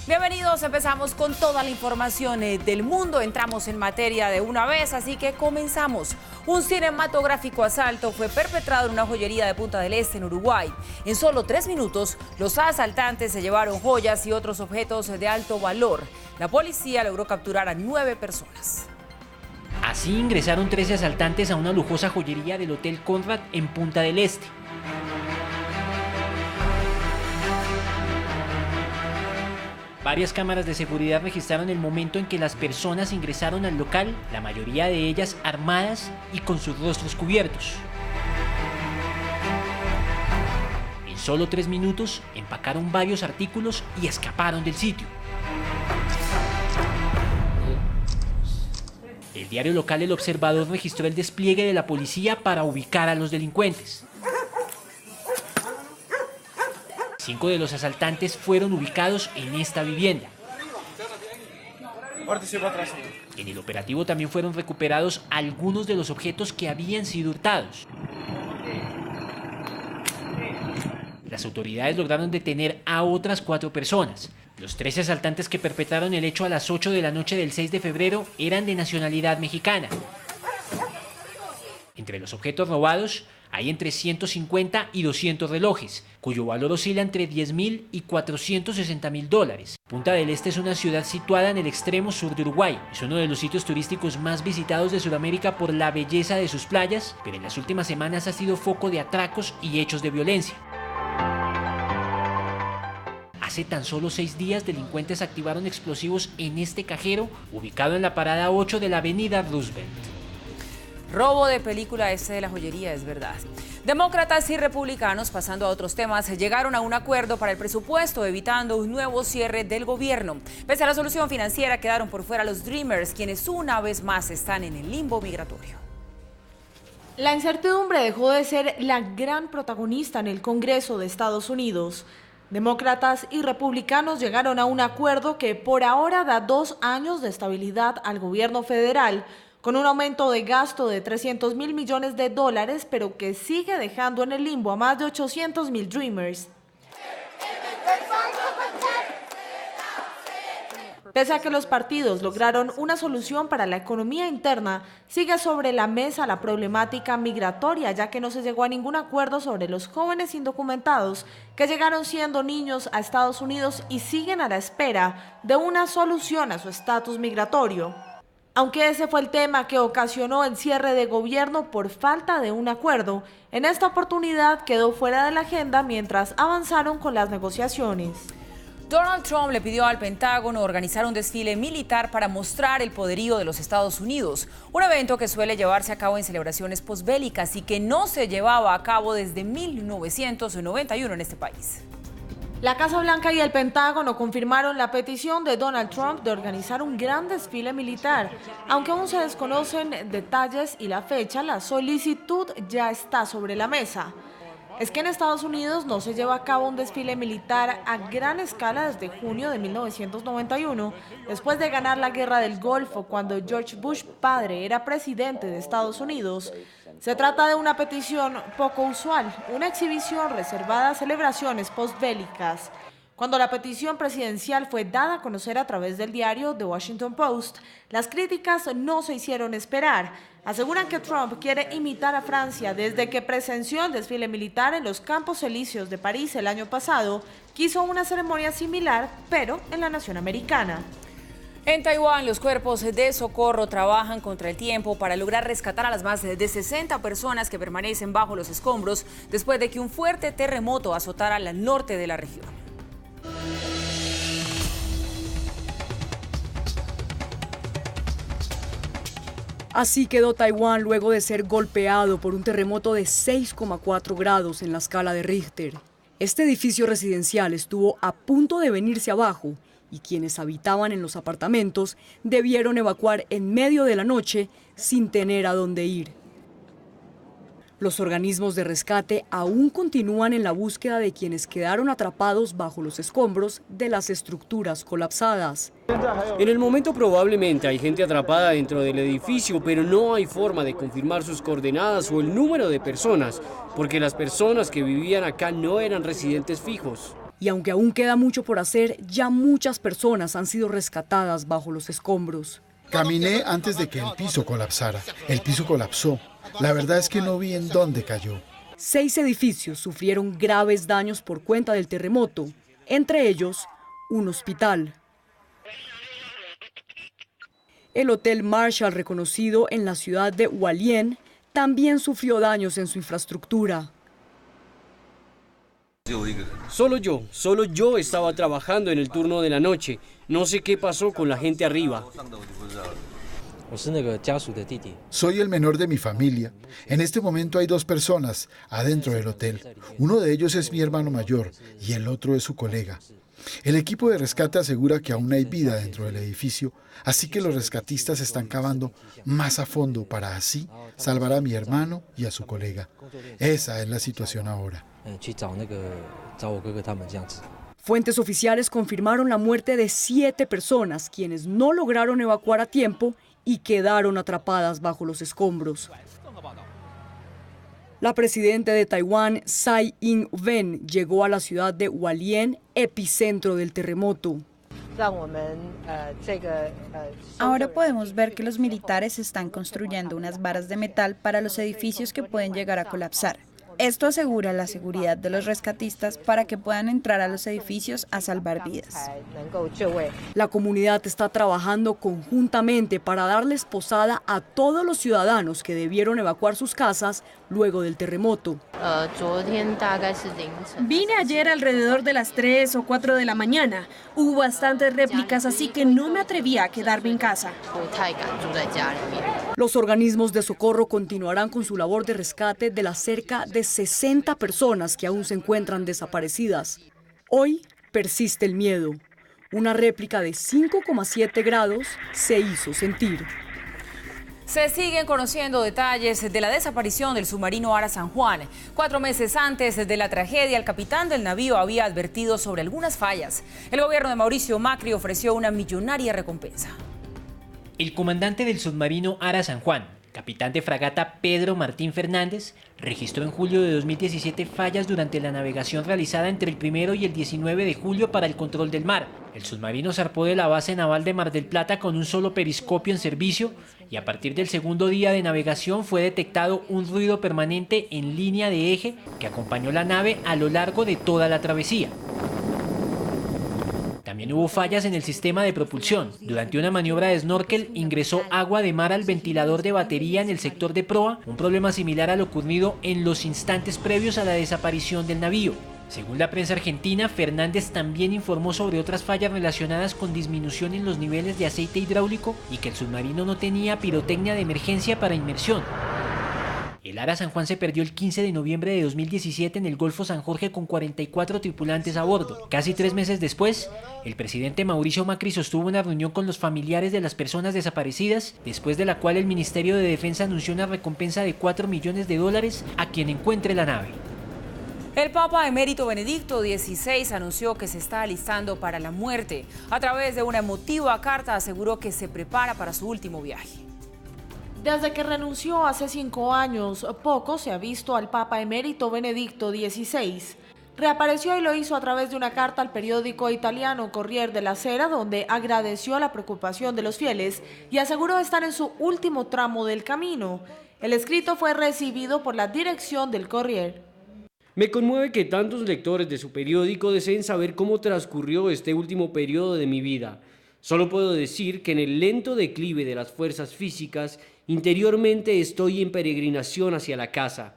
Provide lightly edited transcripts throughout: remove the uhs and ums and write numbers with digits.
Bienvenidos, empezamos con toda la información del mundo. Entramos en materia de una vez, así que comenzamos. Un cinematográfico asalto fue perpetrado en una joyería de Punta del Este, en Uruguay. En solo 3 minutos, los asaltantes se llevaron joyas y otros objetos de alto valor. La policía logró capturar a 9 personas. Así ingresaron 13 asaltantes a una lujosa joyería del Hotel Conrad en Punta del Este. Varias cámaras de seguridad registraron el momento en que las personas ingresaron al local, la mayoría de ellas armadas y con sus rostros cubiertos. En solo 3 minutos empacaron varios artículos y escaparon del sitio. El diario local El Observador registró el despliegue de la policía para ubicar a los delincuentes. 5 de los asaltantes fueron ubicados en esta vivienda. En el operativo también fueron recuperados algunos de los objetos que habían sido hurtados. Las autoridades lograron detener a otras 4 personas. Los 13 asaltantes que perpetraron el hecho a las 8 de la noche del 6 de febrero eran de nacionalidad mexicana. Entre los objetos robados hay entre 150 y 200 relojes, cuyo valor oscila entre $10.000 y $460.000. Punta del Este es una ciudad situada en el extremo sur de Uruguay. Es uno de los sitios turísticos más visitados de Sudamérica por la belleza de sus playas, pero en las últimas semanas ha sido foco de atracos y hechos de violencia. Hace tan solo 6 días, delincuentes activaron explosivos en este cajero, ubicado en la parada 8 de la avenida Roosevelt. Robo de película de la joyería, es verdad. Demócratas y republicanos, pasando a otros temas, llegaron a un acuerdo para el presupuesto, evitando un nuevo cierre del gobierno. Pese a la solución financiera, quedaron por fuera los Dreamers, quienes una vez más están en el limbo migratorio. La incertidumbre dejó de ser la gran protagonista en el Congreso de Estados Unidos. Demócratas y republicanos llegaron a un acuerdo que por ahora da 2 años de estabilidad al gobierno federal, con un aumento de gasto de $300 mil millones, pero que sigue dejando en el limbo a más de 800,000 Dreamers. Pese a que los partidos lograron una solución para la economía interna, sigue sobre la mesa la problemática migratoria, ya que no se llegó a ningún acuerdo sobre los jóvenes indocumentados que llegaron siendo niños a Estados Unidos y siguen a la espera de una solución a su estatus migratorio. Aunque ese fue el tema que ocasionó el cierre de gobierno por falta de un acuerdo, en esta oportunidad quedó fuera de la agenda mientras avanzaron con las negociaciones. Donald Trump le pidió al Pentágono organizar un desfile militar para mostrar el poderío de los Estados Unidos, un evento que suele llevarse a cabo en celebraciones posbélicas y que no se llevaba a cabo desde 1991 en este país. La Casa Blanca y el Pentágono confirmaron la petición de Donald Trump de organizar un gran desfile militar. Aunque aún se desconocen detalles y la fecha, la solicitud ya está sobre la mesa. Es que en Estados Unidos no se lleva a cabo un desfile militar a gran escala desde junio de 1991, después de ganar la Guerra del Golfo, cuando George Bush padre era presidente de Estados Unidos. Se trata de una petición poco usual, una exhibición reservada a celebraciones postbélicas. Cuando la petición presidencial fue dada a conocer a través del diario The Washington Post, las críticas no se hicieron esperar. Aseguran que Trump quiere imitar a Francia. Desde que presenció el desfile militar en los Campos Elíseos de París el año pasado, quiso una ceremonia similar, pero en la nación americana. En Taiwán, los cuerpos de socorro trabajan contra el tiempo para lograr rescatar a las más de 60 personas que permanecen bajo los escombros después de que un fuerte terremoto azotara al norte de la región. Así quedó Taiwán luego de ser golpeado por un terremoto de 6,4 grados en la escala de Richter. Este edificio residencial estuvo a punto de venirse abajo y quienes habitaban en los apartamentos debieron evacuar en medio de la noche sin tener a dónde ir. Los organismos de rescate aún continúan en la búsqueda de quienes quedaron atrapados bajo los escombros de las estructuras colapsadas. En el momento probablemente hay gente atrapada dentro del edificio, pero no hay forma de confirmar sus coordenadas o el número de personas, porque las personas que vivían acá no eran residentes fijos. Y aunque aún queda mucho por hacer, ya muchas personas han sido rescatadas bajo los escombros. Caminé antes de que el piso colapsara. El piso colapsó. La verdad es que no vi en dónde cayó. 6 edificios sufrieron graves daños por cuenta del terremoto, entre ellos un hospital. El Hotel Marshall, reconocido en la ciudad de Hualien, también sufrió daños en su infraestructura. Solo yo estaba trabajando en el turno de la noche. No sé qué pasó con la gente arriba. Soy el menor de mi familia. En este momento hay 2 personas adentro del hotel. Uno de ellos es mi hermano mayor y el otro es su colega. El equipo de rescate asegura que aún hay vida dentro del edificio, así que los rescatistas están cavando más a fondo para así salvar a mi hermano y a su colega. Esa es la situación ahora. Fuentes oficiales confirmaron la muerte de 7 personas, quienes no lograron evacuar a tiempo y quedaron atrapadas bajo los escombros. La presidenta de Taiwán, Tsai Ing-wen, llegó a la ciudad de Hualien, epicentro del terremoto. Ahora podemos ver que los militares están construyendo unas varas de metal para los edificios que pueden llegar a colapsar. Esto asegura la seguridad de los rescatistas para que puedan entrar a los edificios a salvar vidas. La comunidad está trabajando conjuntamente para darles posada a todos los ciudadanos que debieron evacuar sus casas luego del terremoto. Vine ayer alrededor de las 3 o 4 de la mañana. Hubo bastantes réplicas, así que no me atrevía a quedarme en casa. Los organismos de socorro continuarán con su labor de rescate de las cerca de 60 personas que aún se encuentran desaparecidas. Hoy persiste el miedo. Una réplica de 5,7 grados se hizo sentir. Se siguen conociendo detalles de la desaparición del submarino Ara San Juan. 4 meses antes de la tragedia, el capitán del navío había advertido sobre algunas fallas. El gobierno de Mauricio Macri ofreció una millonaria recompensa. El comandante del submarino Ara San Juan, capitán de fragata Pedro Martín Fernández, registró en julio de 2017 fallas durante la navegación realizada entre el 1 y el 19 de julio para el control del mar. El submarino zarpó de la base naval de Mar del Plata con un solo periscopio en servicio y a partir del segundo día de navegación fue detectado un ruido permanente en línea de eje que acompañó la nave a lo largo de toda la travesía. También hubo fallas en el sistema de propulsión. Durante una maniobra de snorkel ingresó agua de mar al ventilador de batería en el sector de proa, un problema similar a lo ocurrido en los instantes previos a la desaparición del navío. Según la prensa argentina, Fernández también informó sobre otras fallas relacionadas con disminución en los niveles de aceite hidráulico y que el submarino no tenía pirotecnia de emergencia para inmersión. El Ara San Juan se perdió el 15 de noviembre de 2017 en el Golfo San Jorge con 44 tripulantes a bordo. Casi 3 meses después, el presidente Mauricio Macri sostuvo una reunión con los familiares de las personas desaparecidas, después de la cual el Ministerio de Defensa anunció una recompensa de $4 millones a quien encuentre la nave. El Papa Emérito Benedicto XVI anunció que se está alistando para la muerte. A través de una emotiva carta aseguró que se prepara para su último viaje. Desde que renunció hace 5 años, poco se ha visto al Papa Emérito Benedicto XVI. Reapareció y lo hizo a través de una carta al periódico italiano Corriere della Sera, donde agradeció la preocupación de los fieles y aseguró estar en su último tramo del camino. El escrito fue recibido por la dirección del Corriere. Me conmueve que tantos lectores de su periódico deseen saber cómo transcurrió este último periodo de mi vida. Solo puedo decir que en el lento declive de las fuerzas físicas, interiormente estoy en peregrinación hacia la casa.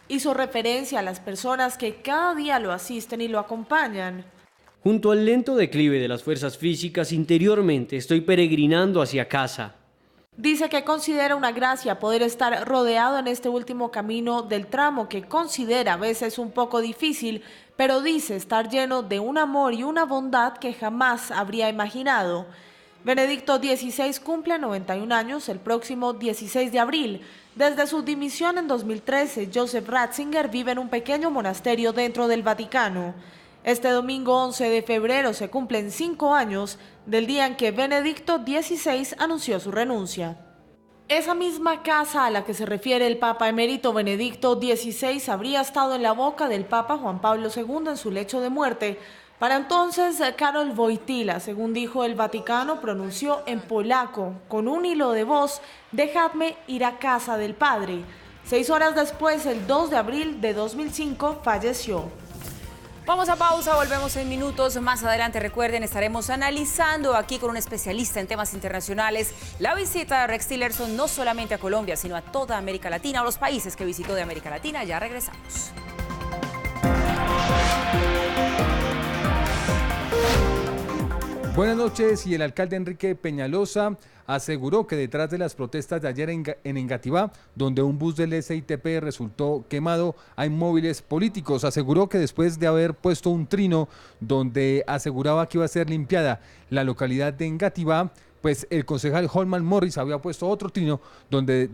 Hizo referencia a las personas que cada día lo asisten y lo acompañan. Junto al lento declive de las fuerzas físicas, interiormente estoy peregrinando hacia casa. Dice que considera una gracia poder estar rodeado en este último camino del tramo que considera a veces un poco difícil, pero dice estar lleno de un amor y una bondad que jamás habría imaginado. Benedicto XVI cumple 91 años el próximo 16 de abril. Desde su dimisión en 2013, Joseph Ratzinger vive en un pequeño monasterio dentro del Vaticano. Este domingo 11 de febrero se cumplen 5 años del día en que Benedicto XVI anunció su renuncia. Esa misma casa a la que se refiere el Papa Emérito Benedicto XVI habría estado en la boca del Papa Juan Pablo II en su lecho de muerte, Para entonces, Karol Wojtyla, según dijo el Vaticano, pronunció en polaco, con un hilo de voz: "Dejadme ir a casa del Padre". 6 horas después, el 2 de abril de 2005, falleció. Vamos a pausa, volvemos en minutos. Más adelante, recuerden, estaremos analizando aquí con un especialista en temas internacionales la visita de Rex Tillerson no solamente a Colombia, sino a toda América Latina, o los países que visitó de América Latina. Ya regresamos. Buenas noches. Y el alcalde Enrique Peñalosa aseguró que detrás de las protestas de ayer en Engativá, donde un bus del SITP resultó quemado, hay móviles políticos. Aseguró que después de haber puesto un trino donde aseguraba que iba a ser limpiada la localidad de Engativá, pues el concejal Holman Morris había puesto otro trino donde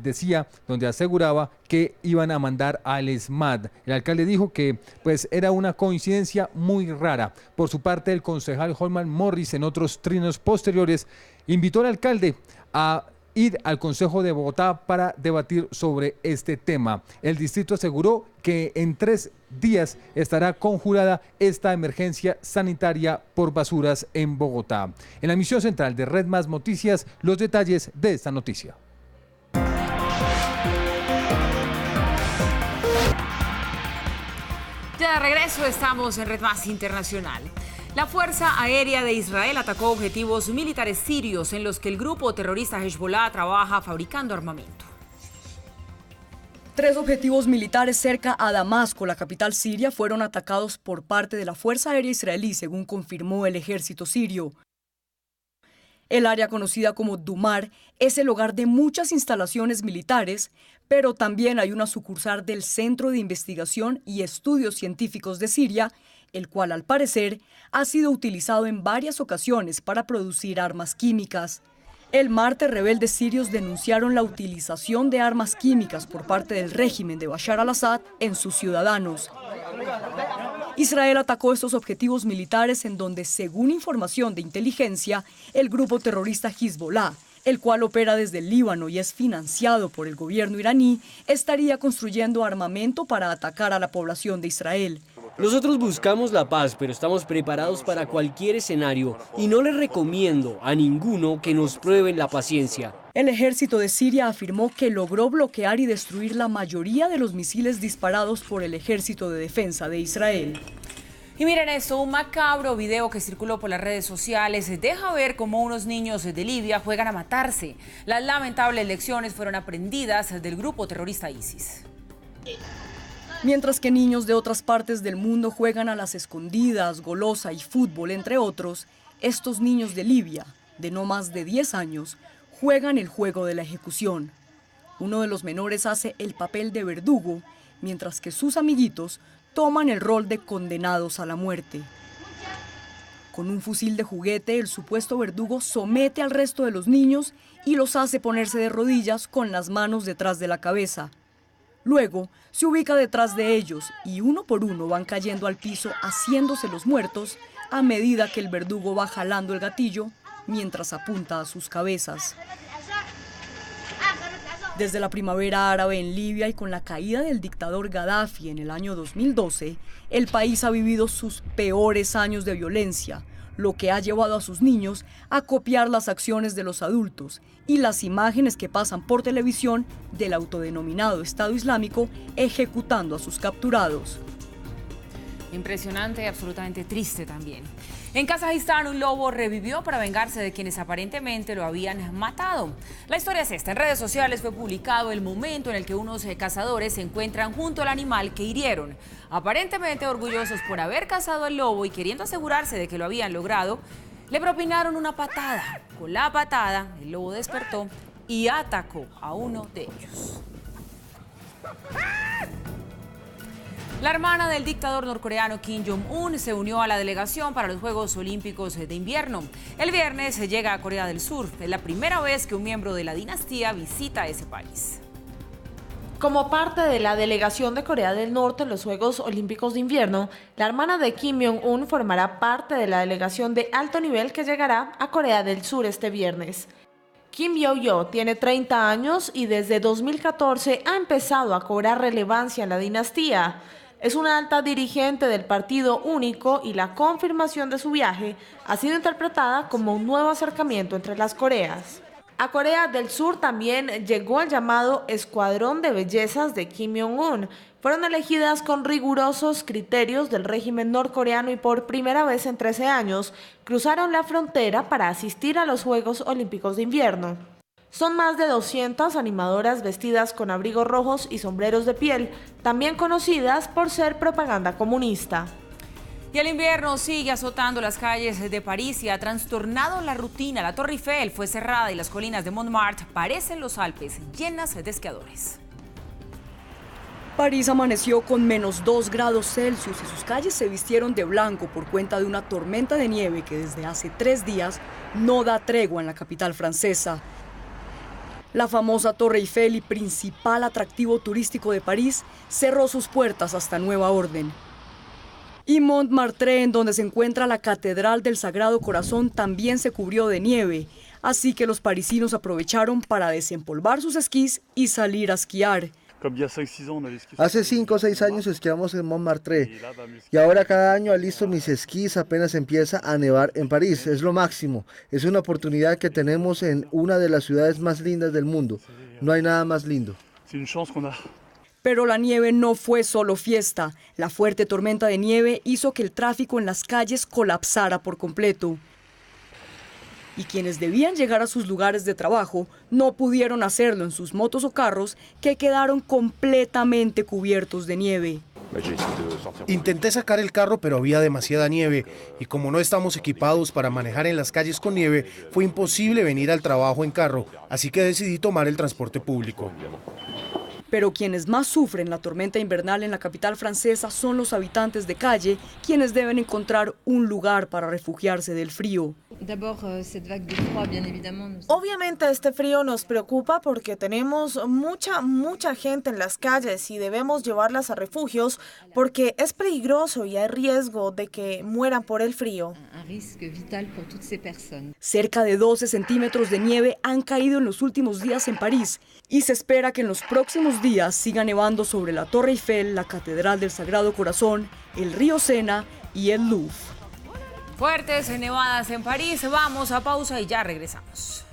aseguraba que iban a mandar al SMAT. El alcalde dijo que pues era una coincidencia muy rara. Por su parte, el concejal Holman Morris, en otros trinos posteriores, invitó al alcalde a ir al Consejo de Bogotá para debatir sobre este tema. El distrito aseguró que en 3 días estará conjurada esta emergencia sanitaria por basuras en Bogotá. En la emisión central de Red Más Noticias, los detalles de esta noticia. Ya de regreso, estamos en Red Más Internacional. La Fuerza Aérea de Israel atacó objetivos militares sirios en los que el grupo terrorista Hezbollah trabaja fabricando armamento. 3 objetivos militares cerca a Damasco, la capital siria, fueron atacados por parte de la Fuerza Aérea israelí, según confirmó el ejército sirio. El área conocida como Dumar es el hogar de muchas instalaciones militares, pero también hay una sucursal del Centro de Investigación y Estudios Científicos de Siria, el cual al parecer ha sido utilizado en varias ocasiones para producir armas químicas. El martes, rebeldes sirios denunciaron la utilización de armas químicas por parte del régimen de Bashar al-Assad en sus ciudadanos. Israel atacó estos objetivos militares en donde, según información de inteligencia, el grupo terrorista Hezbollah, el cual opera desde el Líbano y es financiado por el gobierno iraní, estaría construyendo armamento para atacar a la población de Israel. Nosotros buscamos la paz, pero estamos preparados para cualquier escenario y no les recomiendo a ninguno que nos prueben la paciencia. El ejército de Siria afirmó que logró bloquear y destruir la mayoría de los misiles disparados por el Ejército de Defensa de Israel. Y miren esto, un macabro video que circuló por las redes sociales deja ver cómo unos niños de Libia juegan a matarse. Las lamentables lecciones fueron aprendidas del grupo terrorista ISIS. Mientras que niños de otras partes del mundo juegan a las escondidas, golosa y fútbol, entre otros, estos niños de Libia, de no más de 10 años, juegan el juego de la ejecución. Uno de los menores hace el papel de verdugo, mientras que sus amiguitos toman el rol de condenados a la muerte. Con un fusil de juguete, el supuesto verdugo somete al resto de los niños y los hace ponerse de rodillas con las manos detrás de la cabeza. Luego, se ubica detrás de ellos y uno por uno van cayendo al piso haciéndose los muertos a medida que el verdugo va jalando el gatillo mientras apunta a sus cabezas. Desde la primavera árabe en Libia y con la caída del dictador Gaddafi en el año 2012, el país ha vivido sus peores años de violencia, lo que ha llevado a sus niños a copiar las acciones de los adultos y las imágenes que pasan por televisión del autodenominado Estado Islámico ejecutando a sus capturados. Impresionante y absolutamente triste también. En Kazajistán, un lobo revivió para vengarse de quienes aparentemente lo habían matado. La historia es esta. En redes sociales fue publicado el momento en el que unos cazadores se encuentran junto al animal que hirieron. Aparentemente orgullosos por haber cazado al lobo y queriendo asegurarse de que lo habían logrado, le propinaron una patada. Con la patada, el lobo despertó y atacó a uno de ellos. La hermana del dictador norcoreano Kim Jong-un se unió a la delegación para los Juegos Olímpicos de Invierno. El viernes se llega a Corea del Sur. Es la primera vez que un miembro de la dinastía visita ese país. Como parte de la delegación de Corea del Norte en los Juegos Olímpicos de Invierno, la hermana de Kim Jong-un formará parte de la delegación de alto nivel que llegará a Corea del Sur este viernes. Kim Yo-yo tiene 30 años y desde 2014 ha empezado a cobrar relevancia en la dinastía. Es una alta dirigente del Partido Único y la confirmación de su viaje ha sido interpretada como un nuevo acercamiento entre las Coreas. A Corea del Sur también llegó el llamado Escuadrón de Bellezas de Kim Jong-un. Fueron elegidas con rigurosos criterios del régimen norcoreano y por primera vez en 13 años cruzaron la frontera para asistir a los Juegos Olímpicos de Invierno. Son más de 200 animadoras vestidas con abrigos rojos y sombreros de piel, también conocidas por ser propaganda comunista. Y el invierno sigue azotando las calles de París y ha trastornado la rutina. La Torre Eiffel fue cerrada y las colinas de Montmartre parecen los Alpes, llenas de esquiadores. París amaneció con -2 grados Celsius y sus calles se vistieron de blanco por cuenta de una tormenta de nieve que desde hace 3 días no da tregua en la capital francesa. La famosa Torre Eiffel y principal atractivo turístico de París cerró sus puertas hasta nueva orden. Y Montmartre, en donde se encuentra la Catedral del Sagrado Corazón, también se cubrió de nieve, así que los parisinos aprovecharon para desempolvar sus esquís y salir a esquiar. Hace 5 o 6 años esquiamos en Montmartre y ahora cada año alisto mis esquís apenas empieza a nevar en París. Es lo máximo, es una oportunidad que tenemos en una de las ciudades más lindas del mundo. No hay nada más lindo. Pero la nieve no fue solo fiesta. La fuerte tormenta de nieve hizo que el tráfico en las calles colapsara por completo. Y quienes debían llegar a sus lugares de trabajo no pudieron hacerlo en sus motos o carros que quedaron completamente cubiertos de nieve. Intenté sacar el carro, pero había demasiada nieve y como no estamos equipados para manejar en las calles con nieve, fue imposible venir al trabajo en carro, así que decidí tomar el transporte público. Pero quienes más sufren la tormenta invernal en la capital francesa son los habitantes de calle, quienes deben encontrar un lugar para refugiarse del frío. Obviamente este frío nos preocupa porque tenemos mucha gente en las calles y debemos llevarlas a refugios porque es peligroso y hay riesgo de que mueran por el frío. Cerca de 12 centímetros de nieve han caído en los últimos días en París y se espera que en los próximos días siga nevando sobre la Torre Eiffel, la Catedral del Sagrado Corazón, el río Sena y el Louvre. Fuertes nevadas en París. Vamos a pausa y ya regresamos.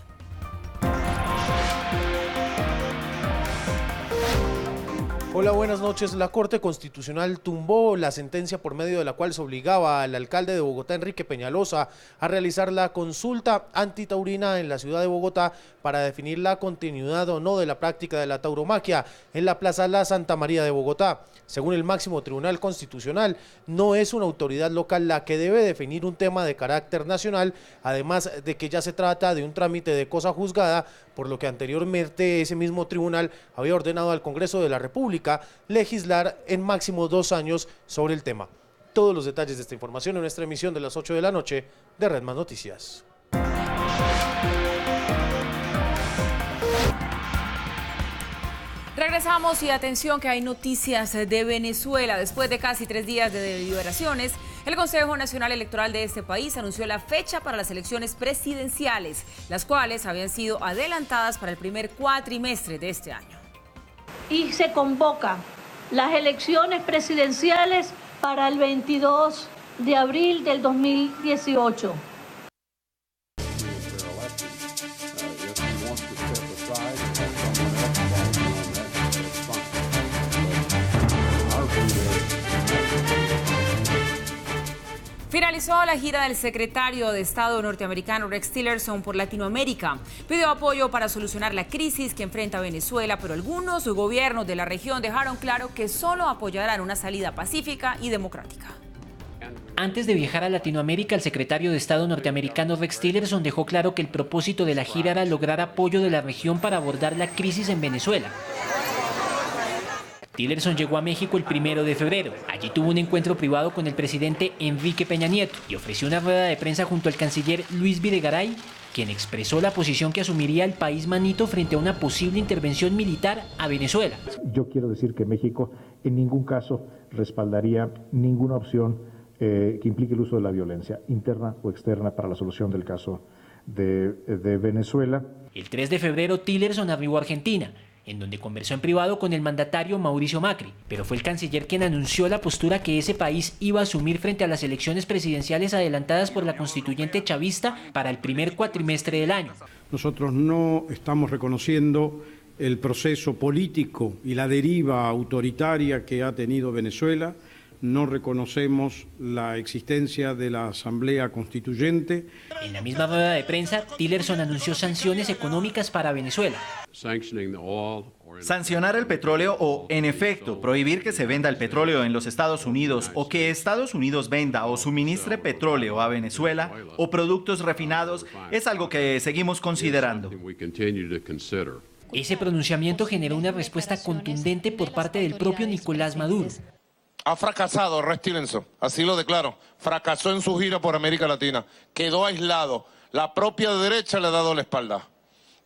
Hola, buenas noches. La Corte Constitucional tumbó la sentencia por medio de la cual se obligaba al alcalde de Bogotá, Enrique Peñalosa, a realizar la consulta antitaurina en la ciudad de Bogotá para definir la continuidad o no de la práctica de la tauromaquia en la Plaza La Santa María de Bogotá. Según el máximo Tribunal Constitucional, no es una autoridad local la que debe definir un tema de carácter nacional, además de que ya se trata de un trámite de cosa juzgada, por lo que anteriormente ese mismo tribunal había ordenado al Congreso de la República legislar en máximo 2 años sobre el tema. Todos los detalles de esta información en nuestra emisión de las 8 de la noche de Red Más Noticias. Regresamos y atención que hay noticias de Venezuela. Después de casi 3 días de deliberaciones, el Consejo Nacional Electoral de este país anunció la fecha para las elecciones presidenciales, las cuales habían sido adelantadas para el primer cuatrimestre de este año. Y se convoca las elecciones presidenciales para el 22 de abril del 2018. Finalizó la gira del secretario de Estado norteamericano Rex Tillerson por Latinoamérica. Pidió apoyo para solucionar la crisis que enfrenta Venezuela, pero algunos gobiernos de la región dejaron claro que solo apoyarán una salida pacífica y democrática. Antes de viajar a Latinoamérica, el secretario de Estado norteamericano Rex Tillerson dejó claro que el propósito de la gira era lograr apoyo de la región para abordar la crisis en Venezuela. Tillerson llegó a México el 1 de febrero. Allí tuvo un encuentro privado con el presidente Enrique Peña Nieto y ofreció una rueda de prensa junto al canciller Luis Videgaray, quien expresó la posición que asumiría el país manito frente a una posible intervención militar a Venezuela. Yo quiero decir que México en ningún caso respaldaría ninguna opción que implique el uso de la violencia interna o externa para la solución del caso de Venezuela. El 3 de febrero, Tillerson arribó a Argentina. en donde conversó en privado con el mandatario Mauricio Macri, pero fue el canciller quien anunció la postura que ese país iba a asumir frente a las elecciones presidenciales adelantadas por la constituyente chavista para el primer cuatrimestre del año. Nosotros no estamos reconociendo el proceso político y la deriva autoritaria que ha tenido Venezuela. No reconocemos la existencia de la Asamblea Constituyente. En la misma rueda de prensa, Tillerson anunció sanciones económicas para Venezuela. Sancionar el petróleo o, en efecto, prohibir que se venda el petróleo en los Estados Unidos o que Estados Unidos venda o suministre petróleo a Venezuela o productos refinados es algo que seguimos considerando. Ese pronunciamiento generó una respuesta contundente por parte del propio Nicolás Maduro. Ha fracasado Rex Tillerson, así lo declaro. Fracasó en su gira por América Latina. Quedó aislado. La propia derecha le ha dado la espalda,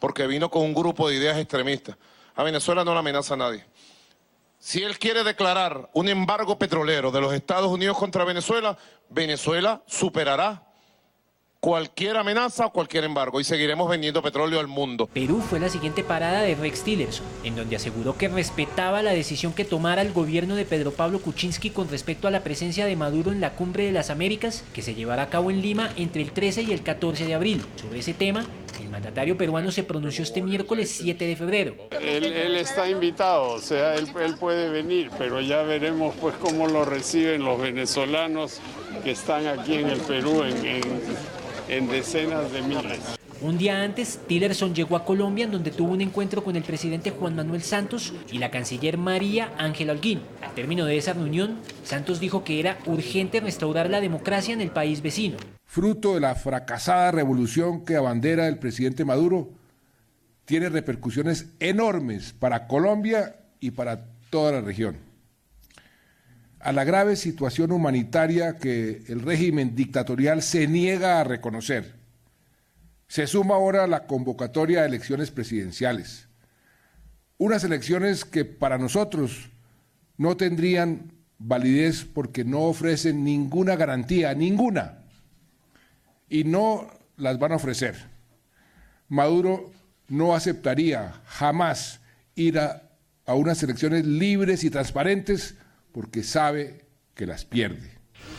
porque vino con un grupo de ideas extremistas. A Venezuela no le amenaza a nadie. Si él quiere declarar un embargo petrolero de los Estados Unidos contra Venezuela, Venezuela superará cualquier amenaza o cualquier embargo y seguiremos vendiendo petróleo al mundo. Perú fue la siguiente parada de Rex Tillerson, en donde aseguró que respetaba la decisión que tomara el gobierno de Pedro Pablo Kuczynski con respecto a la presencia de Maduro en la Cumbre de las Américas, que se llevará a cabo en Lima entre el 13 y el 14 de abril. Sobre ese tema, el mandatario peruano se pronunció este miércoles 7 de febrero. Él está invitado, o sea, él puede venir, pero ya veremos pues cómo lo reciben los venezolanos que están aquí en el Perú en decenas de miles. Un día antes, Tillerson llegó a Colombia, en donde tuvo un encuentro con el presidente Juan Manuel Santos y la canciller María Ángela Holguín. Al término de esa reunión, Santos dijo que era urgente restaurar la democracia en el país vecino. Fruto de la fracasada revolución que abandera el presidente Maduro, tiene repercusiones enormes para Colombia y para toda la región. A la grave situación humanitaria que el régimen dictatorial se niega a reconocer, se suma ahora la convocatoria a elecciones presidenciales. Unas elecciones que para nosotros no tendrían validez porque no ofrecen ninguna garantía, ninguna, y no las van a ofrecer. Maduro no aceptaría jamás ir a unas elecciones libres y transparentes porque sabe que las pierde.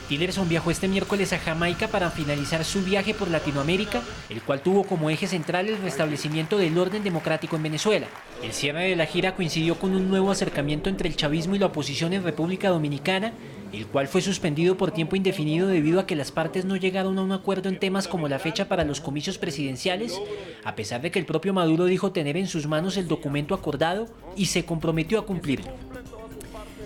Tillerson viajó este miércoles a Jamaica para finalizar su viaje por Latinoamérica, el cual tuvo como eje central el restablecimiento del orden democrático en Venezuela. El cierre de la gira coincidió con un nuevo acercamiento entre el chavismo y la oposición en República Dominicana, el cual fue suspendido por tiempo indefinido debido a que las partes no llegaron a un acuerdo en temas como la fecha para los comicios presidenciales, a pesar de que el propio Maduro dijo tener en sus manos el documento acordado y se comprometió a cumplirlo.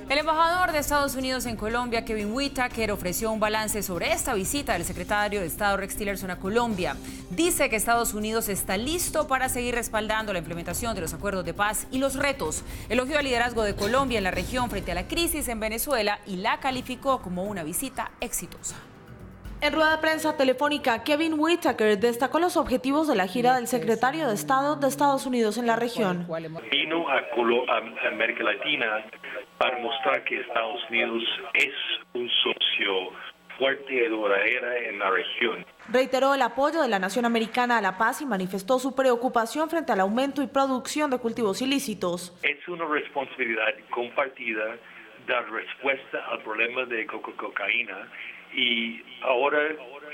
El embajador de Estados Unidos en Colombia, Kevin Whitaker, ofreció un balance sobre esta visita del secretario de Estado Rex Tillerson a Colombia. Dice que Estados Unidos está listo para seguir respaldando la implementación de los acuerdos de paz y los retos. Elogió el liderazgo de Colombia en la región frente a la crisis en Venezuela y la calificó como una visita exitosa. En rueda de prensa telefónica, Kevin Whitaker destacó los objetivos de la gira del secretario de Estado de Estados Unidos en la región. Vino a América Latina para mostrar que Estados Unidos es un socio fuerte y duradero en la región. Reiteró el apoyo de la nación americana a la paz y manifestó su preocupación frente al aumento y producción de cultivos ilícitos. Es una responsabilidad compartida dar respuesta al problema de cocaína. Y ahora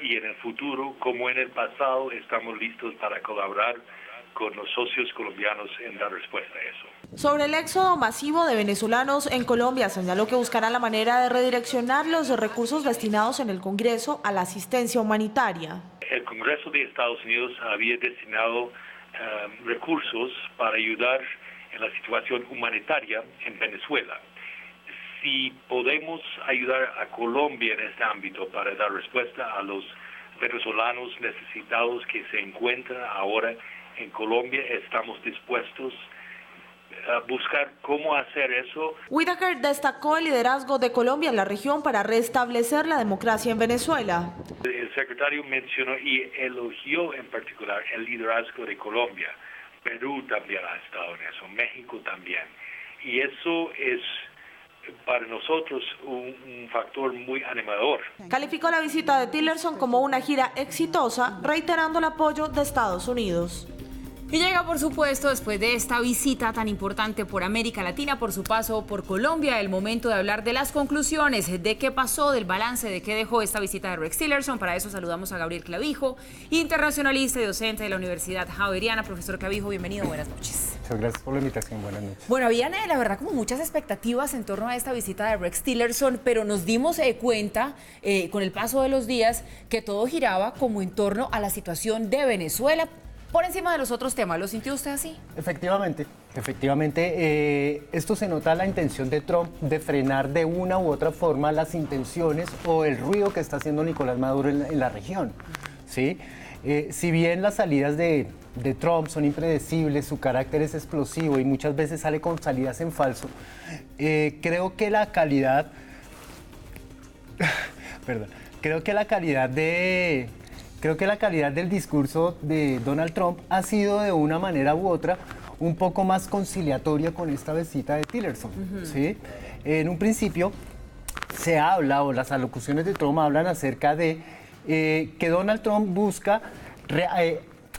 y en el futuro, como en el pasado, estamos listos para colaborar con los socios colombianos en dar respuesta a eso. Sobre el éxodo masivo de venezolanos en Colombia, señaló que buscará la manera de redireccionar los recursos destinados en el Congreso a la asistencia humanitaria. El Congreso de Estados Unidos había destinado recursos para ayudar en la situación humanitaria en Venezuela. Si podemos ayudar a Colombia en este ámbito para dar respuesta a los venezolanos necesitados que se encuentran ahora en Colombia, estamos dispuestos a buscar cómo hacer eso. Whitaker destacó el liderazgo de Colombia en la región para restablecer la democracia en Venezuela. El secretario mencionó y elogió en particular el liderazgo de Colombia. Perú también ha estado en eso, México también. Y eso es para nosotros un factor muy animador. Calificó la visita de Tillerson como una gira exitosa, reiterando el apoyo de Estados Unidos. Y llega, por supuesto, después de esta visita tan importante por América Latina, por su paso por Colombia, el momento de hablar de las conclusiones, de qué pasó, del balance, de qué dejó esta visita de Rex Tillerson. Para eso saludamos a Gabriel Clavijo, internacionalista y docente de la Universidad Javeriana. Profesor Clavijo, bienvenido, buenas noches. Muchas gracias por la invitación, buenas noches. Bueno, habían, la verdad, como muchas expectativas en torno a esta visita de Rex Tillerson, pero nos dimos cuenta, con el paso de los días, que todo giraba como en torno a la situación de Venezuela, por encima de los otros temas. ¿Lo sintió usted así? Efectivamente, esto se nota la intención de Trump de frenar de una u otra forma las intenciones o el ruido que está haciendo Nicolás Maduro en la región, ¿sí? Si bien las salidas de Trump son impredecibles, su carácter es explosivo y muchas veces sale con salidas en falso, creo que la calidad del discurso de Donald Trump ha sido de una manera u otra un poco más conciliatoria con esta visita de Tillerson, ¿sí? En un principio se habla, o las alocuciones de Trump hablan acerca de que Donald Trump busca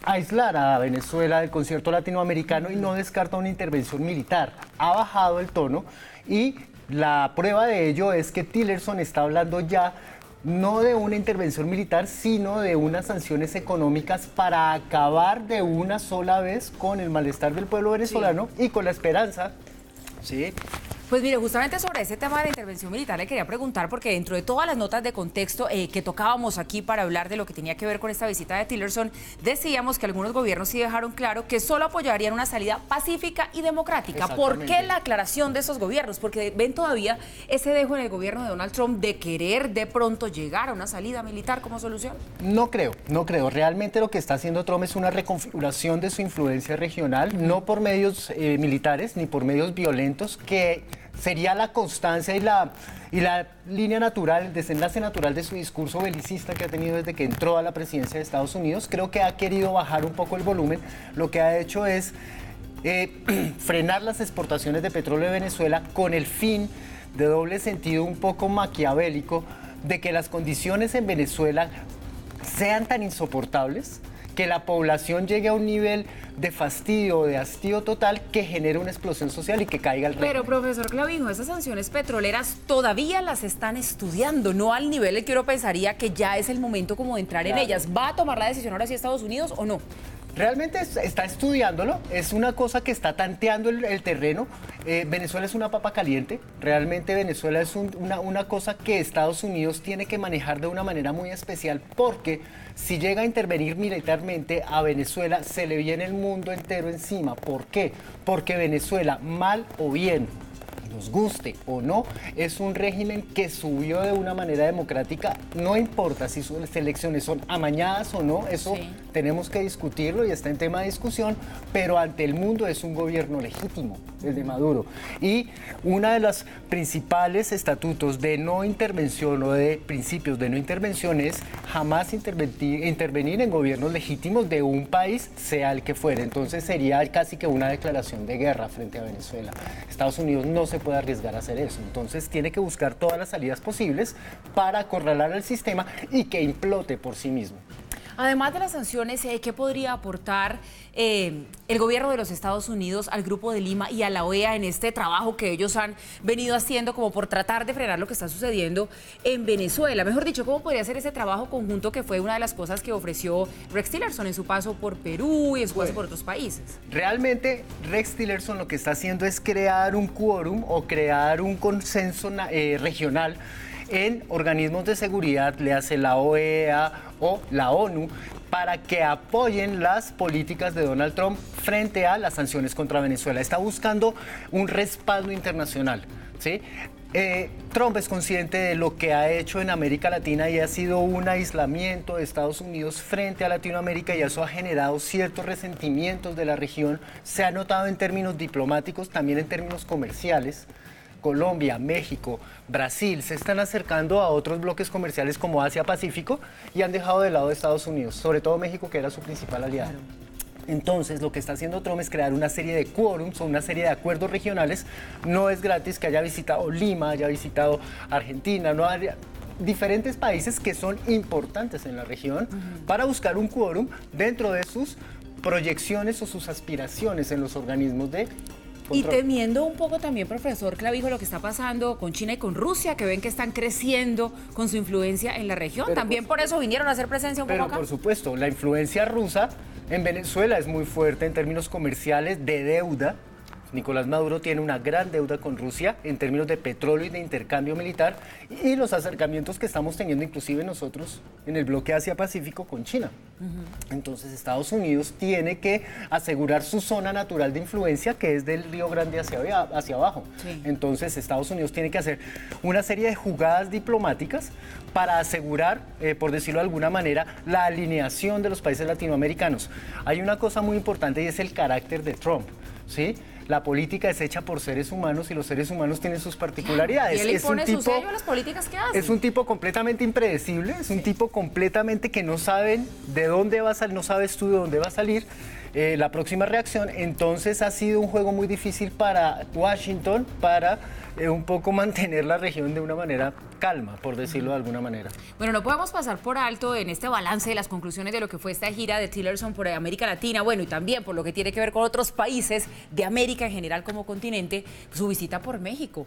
aislar a Venezuela del concierto latinoamericano y no descarta una intervención militar. Ha bajado el tono y la prueba de ello es que Tillerson está hablando ya no de una intervención militar, sino de unas sanciones económicas para acabar de una sola vez con el malestar del pueblo venezolano y con la esperanza, ¿sí? Pues mire, justamente sobre ese tema de la intervención militar le quería preguntar, porque dentro de todas las notas de contexto que tocábamos aquí para hablar de lo que tenía que ver con esta visita de Tillerson, decíamos que algunos gobiernos sí dejaron claro que solo apoyarían una salida pacífica y democrática. ¿Por qué la aclaración de esos gobiernos? Porque ven todavía ese dejo en el gobierno de Donald Trump de querer de pronto llegar a una salida militar como solución. No creo. Realmente lo que está haciendo Trump es una reconfiguración de su influencia regional, no por medios militares ni por medios violentos, que sería la constancia y la línea natural, el desenlace natural de su discurso belicista que ha tenido desde que entró a la presidencia de Estados Unidos. Creo que ha querido bajar un poco el volumen. Lo que ha hecho es frenar las exportaciones de petróleo de Venezuela con el fin de doble sentido un poco maquiavélico de que las condiciones en Venezuela sean tan insoportables que la población llegue a un nivel de fastidio, de hastío total, que genere una explosión social y que caiga el régimen. Pero, profesor Clavijo, esas sanciones petroleras todavía las están estudiando, no al nivel en que uno pensaría que ya es el momento como de entrar en ellas. ¿Va a tomar la decisión ahora sí Estados Unidos o no? Realmente está estudiándolo, es una cosa que está tanteando el terreno. Venezuela es una papa caliente, realmente Venezuela es una cosa que Estados Unidos tiene que manejar de una manera muy especial, porque si llega a intervenir militarmente a Venezuela se le viene el mundo entero encima. ¿Por qué? Porque Venezuela, mal o bien, nos guste o no, es un régimen que subió de una manera democrática. No importa si sus elecciones son amañadas o no, eso tenemos que discutirlo y está en tema de discusión, pero ante el mundo es un gobierno legítimo, el de Maduro. Y uno de los principales estatutos de no intervención o de principios de no intervención es jamás intervenir en gobiernos legítimos de un país, sea el que fuere. Entonces sería casi que una declaración de guerra frente a Venezuela. Estados Unidos no se puede arriesgar a hacer eso, entonces tiene que buscar todas las salidas posibles para acorralar al sistema y que implote por sí mismo. Además de las sanciones, ¿qué podría aportar el gobierno de los Estados Unidos al Grupo de Lima y a la OEA en este trabajo que ellos han venido haciendo como por tratar de frenar lo que está sucediendo en Venezuela? Mejor dicho, ¿cómo podría ser ese trabajo conjunto que fue una de las cosas que ofreció Rex Tillerson en su paso por Perú y en su paso por otros países? Realmente Rex Tillerson lo que está haciendo es crear un quórum o crear un consenso regional en organismos de seguridad, le hace la OEA o la ONU, para que apoyen las políticas de Donald Trump frente a las sanciones contra Venezuela. Está buscando un respaldo internacional, ¿sí? Trump es consciente de lo que ha hecho en América Latina y ha sido un aislamiento de Estados Unidos frente a Latinoamérica, y eso ha generado ciertos resentimientos de la región. Se ha notado en términos diplomáticos, también en términos comerciales. Colombia, México, Brasil se están acercando a otros bloques comerciales como Asia-Pacífico y han dejado de lado a Estados Unidos, sobre todo México, que era su principal aliado. Entonces, lo que está haciendo Trump es crear una serie de quórums o una serie de acuerdos regionales. No es gratis que haya visitado Lima, haya visitado Argentina, no haya diferentes países que son importantes en la región para buscar un quórum dentro de sus proyecciones o sus aspiraciones en los organismos de control. Y temiendo un poco también, profesor Clavijo, lo que está pasando con China y con Rusia, que ven que están creciendo con su influencia en la región. Pero También por eso vinieron a hacer presencia un poco acá. Pero por supuesto, la influencia rusa en Venezuela es muy fuerte en términos comerciales de deuda. Nicolás Maduro tiene una gran deuda con Rusia en términos de petróleo y de intercambio militar y los acercamientos que estamos teniendo inclusive nosotros en el bloque Asia-Pacífico con China. Entonces Estados Unidos tiene que asegurar su zona natural de influencia, que es del Río Grande hacia abajo. Sí. Entonces Estados Unidos tiene que hacer una serie de jugadas diplomáticas para asegurar, por decirlo de alguna manera, la alineación de los países latinoamericanos. Hay una cosa muy importante y es el carácter de Trump, ¿sí? La política es hecha por seres humanos y los seres humanos tienen sus particularidades. Y él impone su sello a las políticas que hace. Es un tipo completamente impredecible, es un tipo completamente que no saben de dónde va a salir, no sabes tú de dónde va a salir la próxima reacción. Entonces ha sido un juego muy difícil para Washington para un poco mantener la región de una manera calma, por decirlo de alguna manera. Bueno, no podemos pasar por alto en este balance de las conclusiones de lo que fue esta gira de Tillerson por América Latina, bueno, y también por lo que tiene que ver con otros países de América en general como continente, su visita por México.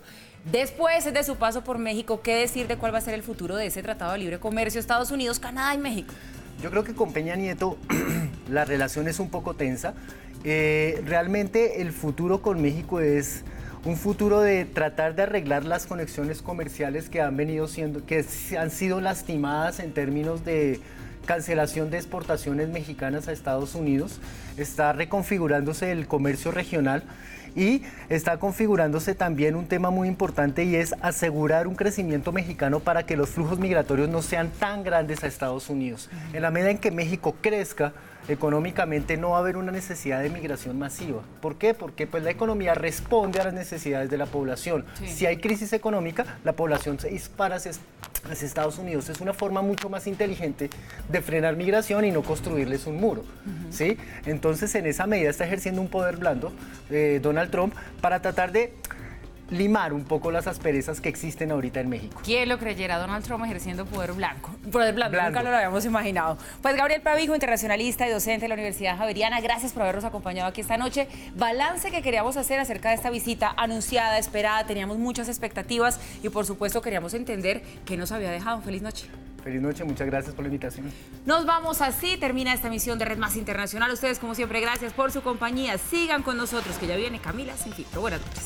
Después de su paso por México, ¿qué decir de cuál va a ser el futuro de ese Tratado de Libre Comercio Estados Unidos, Canadá y México? Yo creo que con Peña Nieto la relación es un poco tensa. Realmente el futuro con México es un futuro de tratar de arreglar las conexiones comerciales que han sido lastimadas en términos de cancelación de exportaciones mexicanas a Estados Unidos. Está reconfigurándose el comercio regional y está configurándose también un tema muy importante y es asegurar un crecimiento mexicano para que los flujos migratorios no sean tan grandes a Estados Unidos. En la medida en que México crezca económicamente no va a haber una necesidad de migración masiva. ¿Por qué? Porque pues, la economía responde a las necesidades de la población. Sí. Si hay crisis económica, la población se dispara hacia Estados Unidos. Es una forma mucho más inteligente de frenar migración y no construirles un muro. ¿Sí? Entonces, en esa medida está ejerciendo un poder blando Donald Trump para tratar de limar un poco las asperezas que existen ahorita en México. ¿Quién lo creyera? Donald Trump ejerciendo poder blando, nunca lo habíamos imaginado. Pues Gabriel Clavijo, internacionalista y docente de la Universidad Javeriana, gracias por habernos acompañado aquí esta noche. Balance que queríamos hacer acerca de esta visita anunciada, esperada, teníamos muchas expectativas y por supuesto queríamos entender qué nos había dejado. Feliz noche. Feliz noche, muchas gracias por la invitación. Nos vamos así, termina esta emisión de Red Más Internacional. Ustedes como siempre, gracias por su compañía. Sigan con nosotros que ya viene Camila Sin Filtro. Buenas noches.